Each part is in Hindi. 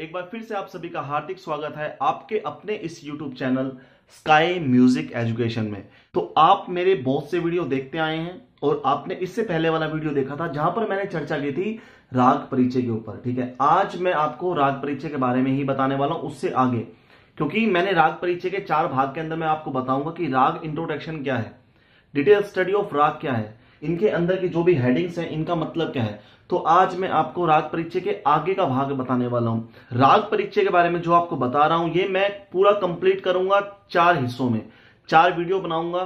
एक बार फिर से आप सभी का हार्दिक स्वागत है आपके अपने इस YouTube channel sky music education में। तो आप मेरे बहुत से वीडियो देखते आए हैं और आपने इससे पहले वाला वीडियो देखा था जहां पर मैंने चर्चा की थी राग परिचय के ऊपर। ठीक है, आज मैं आपको राग परिचय के बारे में ही बताने वाला हूं, उससे आगे, क्योंकि मैंने राग परिचय के 4 भाग के अंदर मैं आपको बताऊंगा कि राग इंट्रोडक्शन क्या है, डिटेल स्टडी ऑफ राग क्या है, इनके अंदर की जो भी हेडिंग्स हैं इनका मतलब क्या है। तो आज मैं आपको राग परिचय के आगे का भाग बताने वाला हूं। राग परिचय के बारे में जो आपको बता रहा हूं ये मैं पूरा कंप्लीट करूंगा 4 हिस्सों में, 4 वीडियो बनाऊंगा।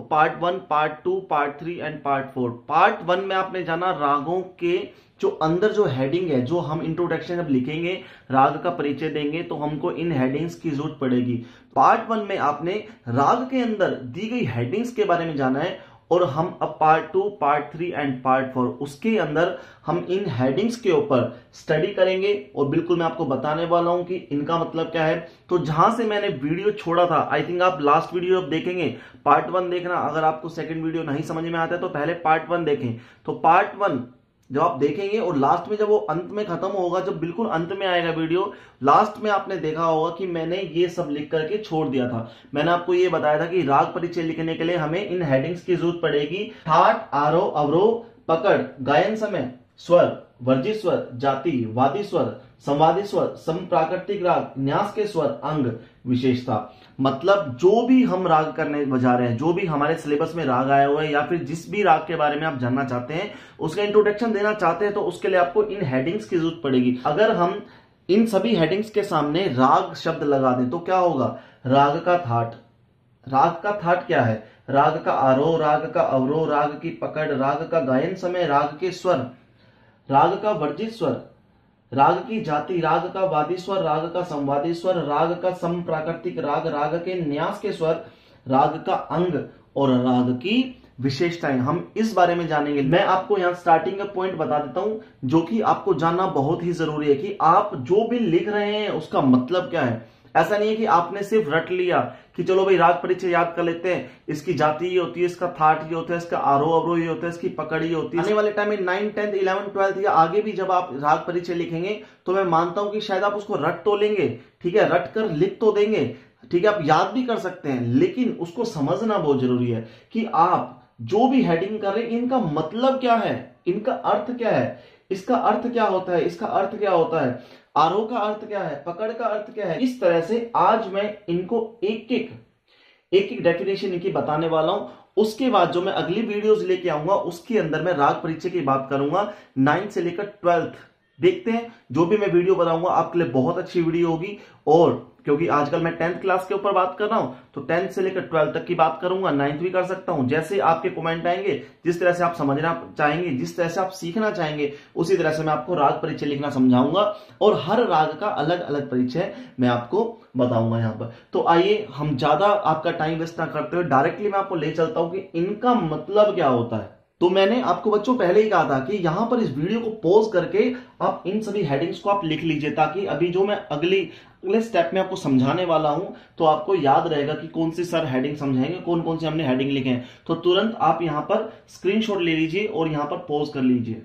Part 1, part 2, part 3 and part 4। Part 1 में आपने जाना रागों के जो अंदर जो हेडिंग है, जो हम इंट्रोडक्शन जब लिखेंगे, राग का परिचय देंगे तो हमको इन हेडिंग्स की जरूरत पड़ेगी। पार्ट 1 में आपने राग के अंदर दी गई हेडिंग्स के बारे में जाना है और हम अब पार्ट 2, पार्ट 3 एंड पार्ट 4 उसके अंदर हम इन हेडिंग्स के ऊपर स्टडी करेंगे और बिल्कुल मैं आपको बताने वाला हूं कि इनका मतलब क्या है। तो जहां से मैंने वीडियो छोड़ा था, आई थिंक आप लास्ट वीडियो अब देखेंगे, पार्ट 1 देखना। अगर आपको सेकंड वीडियो नहीं समझ में आता है तो पहले पार्ट 1 देखें। तो पार्ट 1 जब आप देखेंगे और लास्ट में जब वो अंत में खत्म होगा, जब बिल्कुल अंत में आएगा वीडियो, लास्ट में आपने देखा होगा कि मैंने ये सब लिख करके छोड़ दिया था। मैंने आपको ये बताया था कि राग परिचय लिखने के लिए हमें इन हेडिंग्स की जरूरत पड़ेगी। ठाट, आरोह, अवरोह, पकड़, गायन समय, स्वर, वर्जित स्वर, जाति, वादी स्वर, संवादी स्वर, समप्राकृतिक राग, न्यास के स्वर, अंग, विशेषता। मतलब जो भी हम राग करने जा रहे हैं, जो भी हमारे सिलेबस में राग आया हुआ है या फिर जिस भी राग के बारे में आप जानना चाहते हैं, उसका इंट्रोडक्शन देना चाहते हैं, तो उसके लिए आपको इन हेडिंग्स की जरूरत पड़ेगी। अगर हम इन सभी हेडिंग्स के सामने राग शब्द लगा दें तो क्या होगा? राग का थाट। राग का थाट क्या है? राग का आरोह, राग का अवरोह, राग की पकड़, राग का गायन समय, राग के स्वर, राग का वर्जित स्वर, राग की जाति, राग का वादी स्वर, राग का संवादी स्वर, राग का समप्राकृतिक राग, राग के न्यास के स्वर, राग का अंग और राग की विशेषताएं, हम इस बारे में जानेंगे। मैं आपको यहां स्टार्टिंग का पॉइंट बता देता हूं जो कि आपको जानना बहुत ही जरूरी है कि आप जो भी लिख रहे हैं उसका मतलब क्या है। ऐसा नहीं है कि आपने सिर्फ रट लिया कि चलो भाई राग परिचय याद कर लेते हैं, इसकी जाति ये होती है, इसका थाट ये होता है, इसका आरोह अवरोह ये होता है, इसकी पकड़ ये होती है। आने वाले टाइम में 9th, 10th, 11th, 12th या आगे भी जब आप राग परिचय लिखेंगे तो मैं मानता हूं कि शायद आप उसको रट तो लेंगे, ठीक है, रट कर लिख तो देंगे, ठीक है, आप याद भी कर सकते हैं, लेकिन उसको समझना बहुत जरूरी है कि आप जो भी हेडिंग कर रहे हैं इनका मतलब क्या है, इनका अर्थ क्या है, इसका अर्थ क्या होता है, इसका अर्थ क्या होता है, आरोह का अर्थ क्या है, पकड़ का अर्थ क्या है। इस तरह से आज मैं इनको एक एक डेफिनेशन इनकी बताने वाला हूं। उसके बाद जो मैं अगली वीडियोस लेके आऊंगा उसके अंदर मैं राग परिचय की बात करूंगा 9th से लेकर 12th। देखते हैं, जो भी मैं वीडियो बनाऊंगा आपके लिए बहुत अच्छी वीडियो होगी। और क्योंकि आजकल मैं 10th क्लास के ऊपर बात कर रहा हूं तो 10th से लेकर 12th तक की बात करूंगा, 9th भी कर सकता हूं। जैसे आपके कमेंट आएंगे, जिस तरह से आप समझना चाहेंगे, जिस तरह से आप सीखना चाहेंगे, उसी तरह से मैं आपको राग परिचय लिखना समझाऊंगा और हर राग का अलग अलग परिचय मैं आपको बताऊंगा यहां पर। तो आइए हम ज्यादा आपका टाइम वेस्ट ना करते हुए डायरेक्टली मैं आपको ले चलता हूं कि इनका मतलब क्या होता है। तो मैंने आपको बच्चों पहले ही कहा था कि यहां पर इस वीडियो को पॉज करके आप इन सभी हेडिंग्स को आप लिख लीजिए, ताकि अभी जो मैं अगले स्टेप में आपको समझाने वाला हूं तो आपको याद रहेगा कि कौन सी सर हेडिंग समझाएंगे, कौन कौन सी हमने हेडिंग लिखे हैं। तो तुरंत आप यहां पर स्क्रीनशॉट ले लीजिए और यहां पर पॉज कर लीजिए।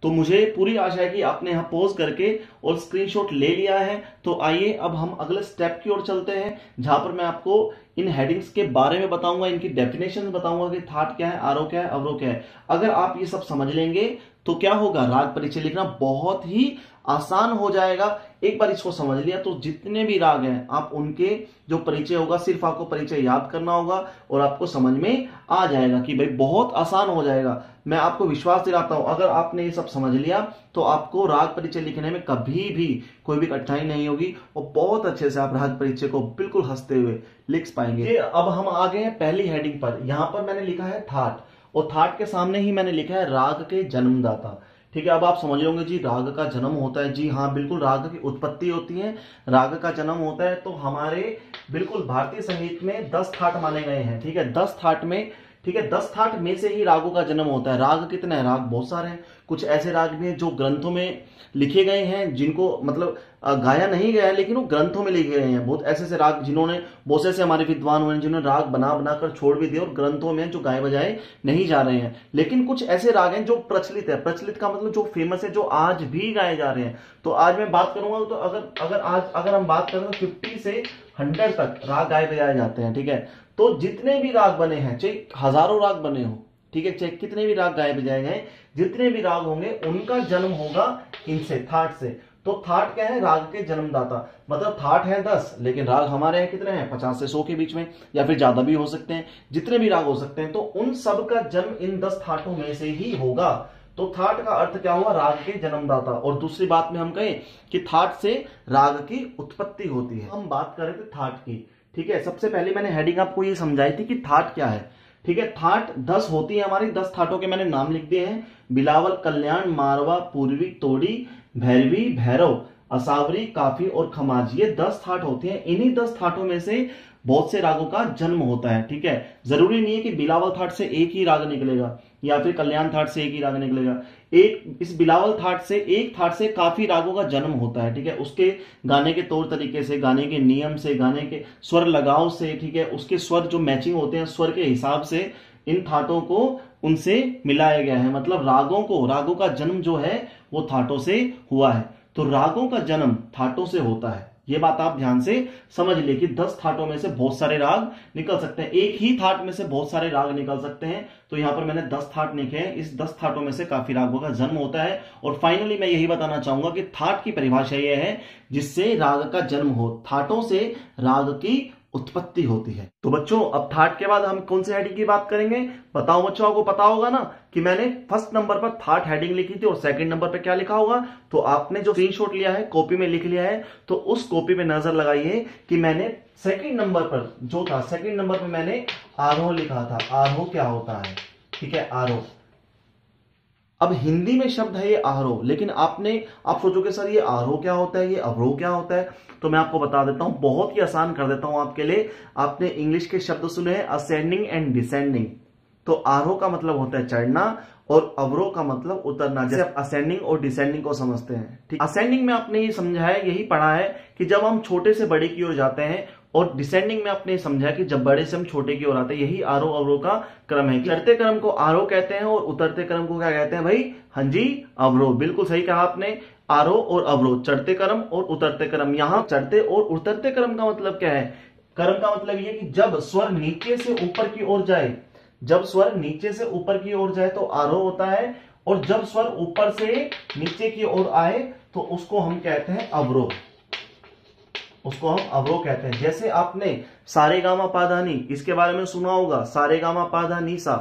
तो मुझे पूरी आशा है कि आपने यहां पॉज करके और स्क्रीनशॉट ले लिया है। तो आइए अब हम अगले स्टेप की ओर चलते हैं, जहां पर मैं आपको इन हेडिंग्स के बारे में बताऊंगा, इनकी डेफिनेशन बताऊंगा कि थाट क्या है, आरोह क्या है, अवरोह क्या है। अगर आप ये सब समझ लेंगे तो क्या होगा, राग परिचय लिखना बहुत ही आसान हो जाएगा। एक बार इसको समझ लिया तो जितने भी राग हैं आप उनके जो परिचय होगा, सिर्फ आपको परिचय याद करना होगा और आपको समझ में आ जाएगा कि भाई बहुत आसान हो जाएगा। मैं आपको विश्वास दिलाता हूं, अगर आपने ये सब समझ लिया तो आपको राग परिचय लिखने में कभी भी कोई भी कठिनाई नहीं होगी और बहुत अच्छे से आप राग परिचय को बिल्कुल हंसते हुए लिख पाएंगे। अब हम आ गए हैं पहली हेडिंग पर। यहां पर मैंने लिखा है थाट और थाट के सामने ही मैंने लिखा है राग के जन्मदाता। ठीक है, अब आप समझ लोगे जी राग का जन्म होता है। जी हाँ, बिल्कुल, राग की उत्पत्ति होती है, राग का जन्म होता है। तो हमारे बिल्कुल भारतीय संगीत में 10 थाट माने गए हैं। ठीक है, 10 थाट में ठीक है। 10 थाट में से ही रागों का जन्म होता है। राग कितने हैं? राग बहुत सारे हैं। कुछ ऐसे राग भी हैं जो ग्रंथों में लिखे गए हैं, जिनको मतलब गाया नहीं गया है, लेकिन वो ग्रंथों में लिखे गए हैं। बहुत ऐसे ऐसे राग जिन्होंने, बहुत ऐसे हमारे विद्वान हुए हैं जिन्होंने राग बना बनाकर छोड़ भी दिए और ग्रंथों में जो गाए बजाए नहीं जा रहे हैं। लेकिन कुछ ऐसे राग हैं जो प्रचलित है। प्रचलित का मतलब जो फेमस है, जो आज भी गाए जा रहे हैं। तो आज मैं बात करूंगा, तो अगर हम बात करें तो 50 से 100 तक राग गाए बजाए जाते हैं, ठीक है। तो जितने भी राग बने हैं, चाहे हजारों राग बने हो, ठीक है, चाहे कितने भी राग गाए बजाए गए, जितने भी राग होंगे उनका जन्म होगा इनसे, थाट से। तो थाट क्या है? राग के जन्मदाता। मतलब थाट है 10, लेकिन राग हमारे यहाँ कितने हैं? 50 से 100 के बीच में, या फिर ज्यादा भी हो सकते हैं। जितने भी राग हो सकते हैं, तो उन सब का जन्म इन 10 थाटों में से ही होगा। तो थाट का अर्थ क्या हुआ? राग के जन्मदाता। और दूसरी बात में हम कहें कि थाट से राग की उत्पत्ति होती है। हम बात करें थे थाट की, ठीक है। सबसे पहले मैंने हेडिंग आपको ये समझाई थी कि थाट क्या है, ठीक है। थाट 10 होती है हमारी। 10 थाटों के मैंने नाम लिख दिए हैं: बिलावल, कल्याण, मारवा, पूर्वी, तोड़ी, भैरवी, भैरव, असावरी, काफी और खमाज। ये 10 थाट होती हैं। इन्हीं 10 थाटों में से बहुत से रागों का जन्म होता है, ठीक है। जरूरी नहीं है कि बिलावल थाट से एक ही राग निकलेगा, या फिर कल्याण थाट से एक ही राग निकलेगा। इस बिलावल थाट से, एक थाट से काफी रागों का जन्म होता है, ठीक है। उसके गाने के तौर तरीके से, गाने के नियम से, गाने के स्वर लगाव से, ठीक है, उसके स्वर जो मैचिंग होते हैं, स्वर के हिसाब से इन थाटों को उनसे मिलाया गया है। मतलब रागों का जन्म जो है वो थाटों से हुआ है। तो रागों का जन्म थाटों से होता है। ये बात आप ध्यान से समझ ले कि 10 थाटों में से बहुत सारे राग निकल सकते हैं। एक ही थाट में से बहुत सारे राग निकल सकते हैं। तो यहां पर मैंने 10 थाट लिखे हैं। इस 10 थाटों में से काफी रागों का जन्म होता है। और फाइनली मैं यही बताना चाहूंगा कि थाट की परिभाषा यह है जिससे राग का जन्म हो। थाटों से राग की उत्पत्ति होती है। तो बच्चों, अब थाट के बाद हम कौन से हेडिंग की बात करेंगे? बताओ बच्चों, आपको पता होगा ना कि मैंने फर्स्ट नंबर पर थाट हेडिंग लिखी थी और सेकंड नंबर पर क्या लिखा होगा। तो आपने जो स्क्रीनशॉट लिया है, कॉपी में लिख लिया है, तो उस कॉपी पे नजर लगाइए कि मैंने सेकंड नंबर पर जो था, सेकंड नंबर पर मैंने आरोह लिखा था। आरोह क्या होता है? ठीक है, आरोह। अब हिंदी में शब्द है ये आरोह, लेकिन आप सोचोगे सर ये आरोह क्या होता है, ये अवरोह क्या होता है? तो मैं आपको बता देता हूं, बहुत ही आसान कर देता हूं आपके लिए। आपने इंग्लिश के शब्द सुने हैं, असेंडिंग एंड डिसेंडिंग। तो आरोह का मतलब होता है चढ़ना और अवरोह का मतलब उतरना। जैसे आप असेंडिंग और डिसेंडिंग को समझते हैं, ठीक। असेंडिंग में आपने ये समझा है, यही पढ़ा है कि जब हम छोटे से बड़े की ओर जाते हैं, और डिसेंडिंग में आपने समझा कि जब बड़े से हम छोटे की ओर आते हैं। यही आरोह अवरोह का क्रम है। चढ़ते क्रम को आरोह कहते हैं और उतरते क्रम को क्या कहते हैं भाई? हाँ जी, अवरोह। बिल्कुल सही कहा आपने। आरोह और अवरोह, चढ़ते क्रम और उतरते क्रम। यहां चढ़ते और उतरते क्रम का मतलब क्या है? क्रम का मतलब यह कि जब स्वर नीचे से ऊपर की ओर जाए, जब स्वर नीचे से ऊपर की ओर जाए तो आरोह होता है, और जब स्वर ऊपर से नीचे की ओर आए तो उसको हम कहते हैं अवरोह। उसको हम अवरोह कहते हैं। जैसे आपने सारे गामा पाधा नी, इसके बारे में सुना होगा। सारे गामा पाधा नी सा,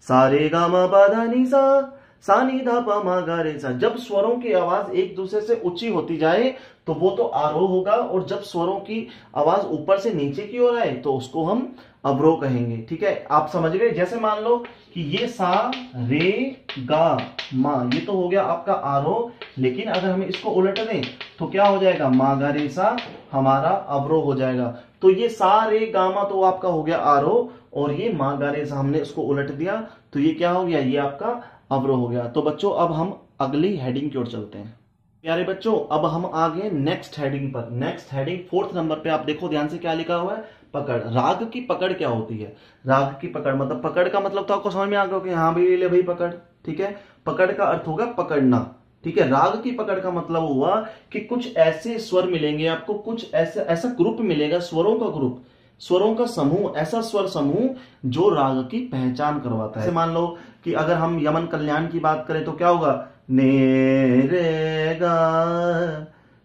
सारे गामा पाधा नी सा, सा नी धा पा मा गा रे सा। जब स्वरों की आवाज एक दूसरे से ऊंची होती जाए तो वो तो आरोह होगा, और जब स्वरों की आवाज ऊपर से नीचे की ओर आए तो उसको हम अवरोह कहेंगे, ठीक है। आप समझ गए? जैसे मान लो कि ये सा रे गा मा, ये तो हो गया आपका आरोह, लेकिन अगर हम इसको उलट दें तो क्या हो जाएगा? मा गा रे सा हमारा अवरोह हो जाएगा। तो ये सा रे गा मा तो आपका हो गया आरोह, और ये मा गा रे सा हमने इसको उलट दिया तो ये क्या हो गया? ये आपका अवरोह हो गया। तो बच्चों, अब हम अगली हेडिंग की ओर चलते हैं। प्यारे बच्चों, अब हम आ गए नेक्स्ट हेडिंग पर। नेक्स्ट हेडिंग 4th नंबर पे आप देखो ध्यान से, क्या लिखा हुआ है? पकड़। राग की पकड़ क्या होती है? राग की पकड़ मतलब, पकड़ का मतलब तो आपको समझ में आ गया कि हाँ भाई ले भाई पकड़, ठीक है। पकड़ का अर्थ होगा पकड़ना, ठीक है। राग की पकड़ का मतलब हुआ कि कुछ ऐसे स्वर मिलेंगे आपको, कुछ ऐसा ग्रुप मिलेगा, स्वरों का ग्रुप, स्वरों का समूह, ऐसा स्वर समूह जो राग की पहचान करवाता है। जैसे मान लो कि अगर हम यमन कल्याण की बात करें तो क्या होगा? ने रे गा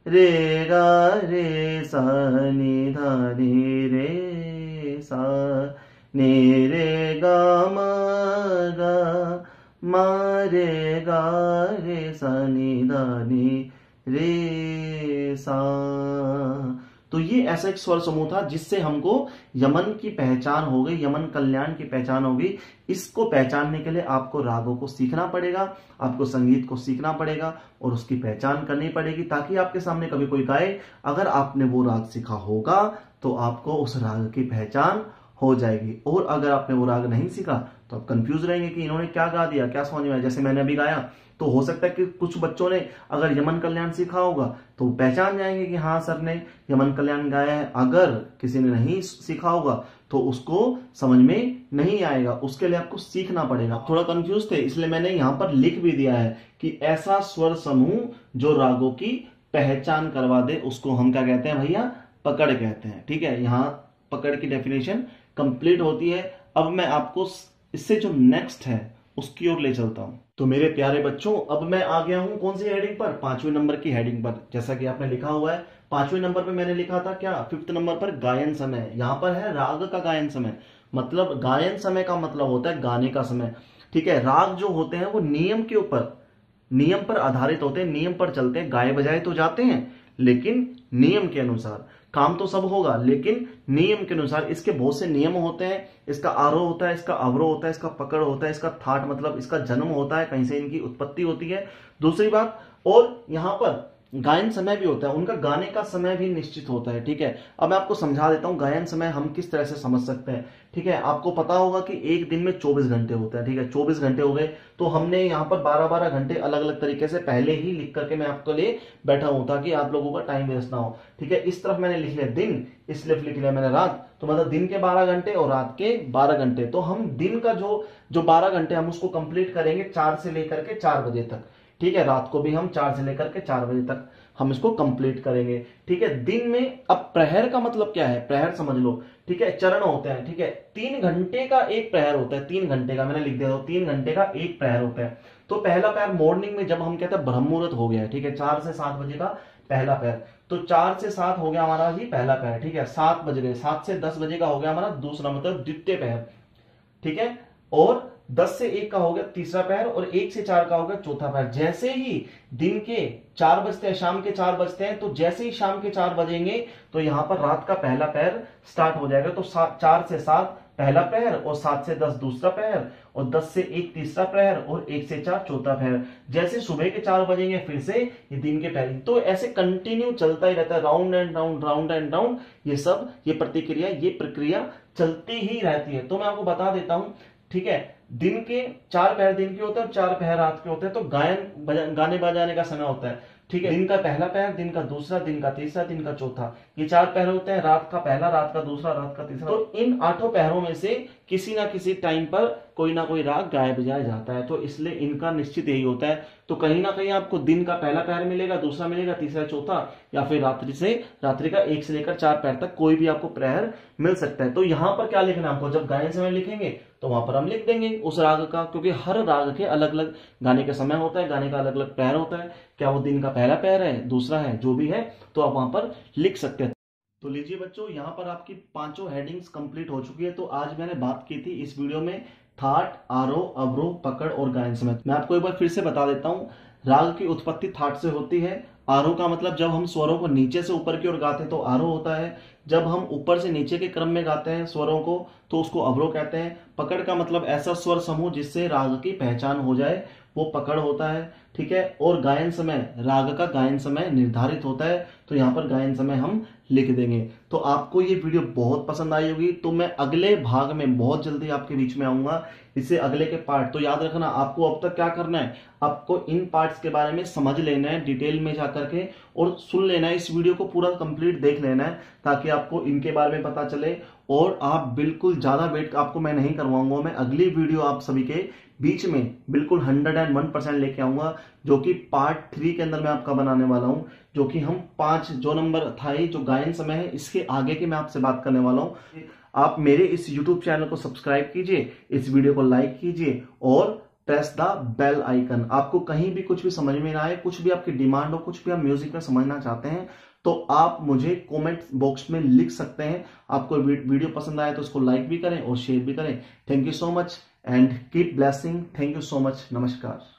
रे सा नी धा नी रे सा, ने रे गा मा रे गा रे सा नी धा नी रे सा। तो ये ऐसा एक स्वर समूह था जिससे हमको यमन की पहचान हो गई, यमन कल्याण की पहचान हो गई। इसको पहचानने के लिए आपको रागों को सीखना पड़ेगा, आपको संगीत को सीखना पड़ेगा और उसकी पहचान करनी पड़ेगी, ताकि आपके सामने कभी कोई गाए, अगर आपने वो राग सीखा होगा तो आपको उस राग की पहचान हो जाएगी। और अगर आपने वो राग नहीं सीखा तो आप कंफ्यूज रहेंगे कि इन्होंने क्या गा दिया, क्या समझ में आया। जैसे मैंने अभी गाया, तो हो सकता है कि कुछ बच्चों ने अगर यमन कल्याण सीखा होगा तो पहचान जाएंगे कि हाँ सर ने यमन कल्याण गाया है। अगर किसी ने नहीं सीखा होगा तो उसको समझ में नहीं आएगा, उसके लिए आपको सीखना पड़ेगा। थोड़ा कंफ्यूज थे, इसलिए मैंने यहाँ पर लिख भी दिया है कि ऐसा स्वर समूह जो रागों की पहचान करवा दे उसको हम क्या कहते हैं भैया, पकड़ कहते हैं। ठीक है, यहाँ पकड़ की डेफिनेशन कंप्लीट होती है। अब मैं आपको इससे जो नेक्स्ट है उसकी ओर ले चलता हूं। तो मेरे प्यारे बच्चों, अब मैं आ गया हूं कौन सी हेडिंग पर, 5वें नंबर की हेडिंग पर। जैसा कि आपने लिखा हुआ है 5वें नंबर पे मैंने लिखा था क्या, 5th नंबर पर गायन समय। यहां पर है राग का गायन समय, मतलब गायन समय का मतलब होता है गाने का समय। ठीक है, राग जो होते हैं वो नियम के ऊपर, नियम पर आधारित होते हैं, नियम पर चलते हैं। गाए बजाए तो जाते हैं लेकिन नियम के अनुसार, काम तो सब होगा लेकिन नियम के अनुसार। इसके बहुत से नियम होते हैं, इसका आरोह होता है, इसका अवरोह होता है, इसका पकड़ होता है, इसका थाट मतलब इसका जन्म होता है, कहीं से इनकी उत्पत्ति होती है। दूसरी बात, और यहां पर गायन समय भी होता है, उनका गाने का समय भी निश्चित होता है। ठीक है, अब मैं आपको समझा देता हूं गायन समय हम किस तरह से समझ सकते हैं। ठीक है, आपको पता होगा कि एक दिन में 24 घंटे होते हैं। ठीक है, 24 घंटे हो गए, तो हमने यहाँ पर 12-12 घंटे अलग अलग तरीके से पहले ही लिख करके मैं आपके लिए बैठा हूं ताकि आप लोगों का टाइम वेस्ट ना हो। ठीक है, इस तरफ मैंने लिख लिया दिन, इसलिए लिख लिया मैंने रात, तो मतलब दिन के 12 घंटे और रात के 12 घंटे। तो हम दिन का जो 12 घंटे हम उसको कंप्लीट करेंगे 4 से लेकर के 4 बजे तक। ठीक है, रात को भी हम 4 से लेकर के 4 बजे तक हम इसको कंप्लीट करेंगे। ठीक है, दिन में अब प्रहर का मतलब क्या है, प्रहर समझ लो। ठीक है, चरण होते हैं। ठीक है, 3 घंटे का एक प्रहर होता है, 3 घंटे का मैंने लिख दिया था, 3 घंटे का एक प्रहर होता है। तो पहला प्रहर मॉर्निंग में जब हम कहते हैं ब्रह्म मुहूर्त हो गया है, ठीक है, 4 से 7 बजे का पहला प्रहर, तो 4 से 7 हो गया हमारा जी पहला प्रहर। ठीक है, 7 बज गए, 7 से 10 बजे का हो गया हमारा दूसरा मतलब द्वितीय प्रहर। ठीक है, और 10 से 1 का हो गया तीसरा पहर, और 1 से 4 का हो गया चौथा पहर। जैसे ही दिन के 4 बजते हैं, शाम के 4 बजते हैं, तो जैसे ही शाम के 4 बजेंगे तो यहां पर रात का पहला पहर स्टार्ट हो जाएगा। तो 4 से 7 पहला प्रहर, और 7 से 10 दूसरा प्रहर, और 10 से 1 तीसरा प्रहर, और 1 से 4 चौथा प्रहर। जैसे सुबह के 4 बजेंगे फिर से ये दिन के प्रहर। तो ऐसे कंटिन्यू चलता ही रहता है, round and round, round and round, ये सब ये प्रतिक्रिया, ये प्रक्रिया चलती ही रहती है। तो मैं आपको बता देता हूं। ठीक है, दिन के 4 पहर दिन के होते हैं और 4 पहर रात के होते हैं। तो गाने बजाने का समय होता है। ठीक है, दिन का पहला पहर, दिन का दूसरा, दिन का तीसरा, दिन का चौथा, ये 4 पहर होते हैं। रात का पहला, रात का दूसरा, रात का तीसरा। तो इन 8 पहरों में से किसी ना किसी टाइम पर कोई ना कोई राग गाया बजाया जाता है, तो इसलिए इनका निश्चित यही होता है। तो कहीं ना कहीं आपको दिन का पहला पहर मिलेगा, दूसरा मिलेगा, तीसरा, चौथा, या फिर रात्रि का 1 से लेकर 4 पहर तक कोई भी आपको प्रहर मिल सकता है। तो यहां पर क्या लिखना है आपको, जब गायन समय लिखेंगे तो वहां पर हम लिख देंगे उस राग का, क्योंकि हर राग के अलग अलग गाने का समय होता है, गाने का अलग अलग पहर होता है। क्या वो दिन का पहला पहर है, दूसरा है, जो भी है, तो आप वहां पर लिख सकते हैं। तो लीजिए बच्चों, यहाँ पर आपकी 5 हेडिंग्स कंप्लीट हो चुकी है। तो आज मैंने बात की थी इस वीडियो में थाट, आरोह, अवरोह, पकड़ और गायन समय। मैं आपको एक बार फिर से बता देता हूँ। राग की उत्पत्ति थाट से होती है। आरोह का मतलब जब हम स्वरों को नीचे से ऊपर की ओर गाते हैं तो आरोह होता है। जब हम ऊपर से नीचे के क्रम में गाते हैं स्वरों को तो उसको अवरोह कहते हैं। पकड़ का मतलब ऐसा स्वर समूह जिससे राग की पहचान हो जाए, वो पकड़ होता है। ठीक है, और गायन समय, राग का गायन समय निर्धारित होता है, तो यहाँ पर गायन समय हम लिख देंगे। तो आपको ये वीडियो बहुत पसंद आई होगी। तो मैं अगले भाग में बहुत जल्दी आपके बीच में आऊंगा, इससे अगले के पार्ट। तो याद रखना, आपको अब तक क्या करना है, आपको इन पार्ट्स के बारे में समझ लेना है डिटेल में जाकर के, और सुन लेना है, इस वीडियो को पूरा कंप्लीट देख लेना है, ताकि आपको इनके बारे में पता चले। और आप बिल्कुल ज्यादा वेट आपको मैं नहीं करवाऊंगा, मैं अगली वीडियो आप सभी के बीच में बिल्कुल 101% लेके आऊंगा, जो कि पार्ट 3 के अंदर मैं आपका बनाने वाला हूं, जो कि हम 5 जो नंबर था ही जो गायन समय है, इसके आगे की मैं आपसे बात करने वाला हूं। आप मेरे इस YouTube चैनल को सब्सक्राइब कीजिए, इस वीडियो को लाइक कीजिए, और प्रेस द बेल आइकन। आपको कहीं भी कुछ भी समझ में ना आए, कुछ भी आपकी डिमांड हो, कुछ भी आप म्यूजिक में समझना चाहते हैं, तो आप मुझे कमेंट बॉक्स में लिख सकते हैं। आपको वीडियो पसंद आए तो उसको लाइक भी करें और शेयर भी करें। Thank you so much and keep blessing. Thank you so much. नमस्कार।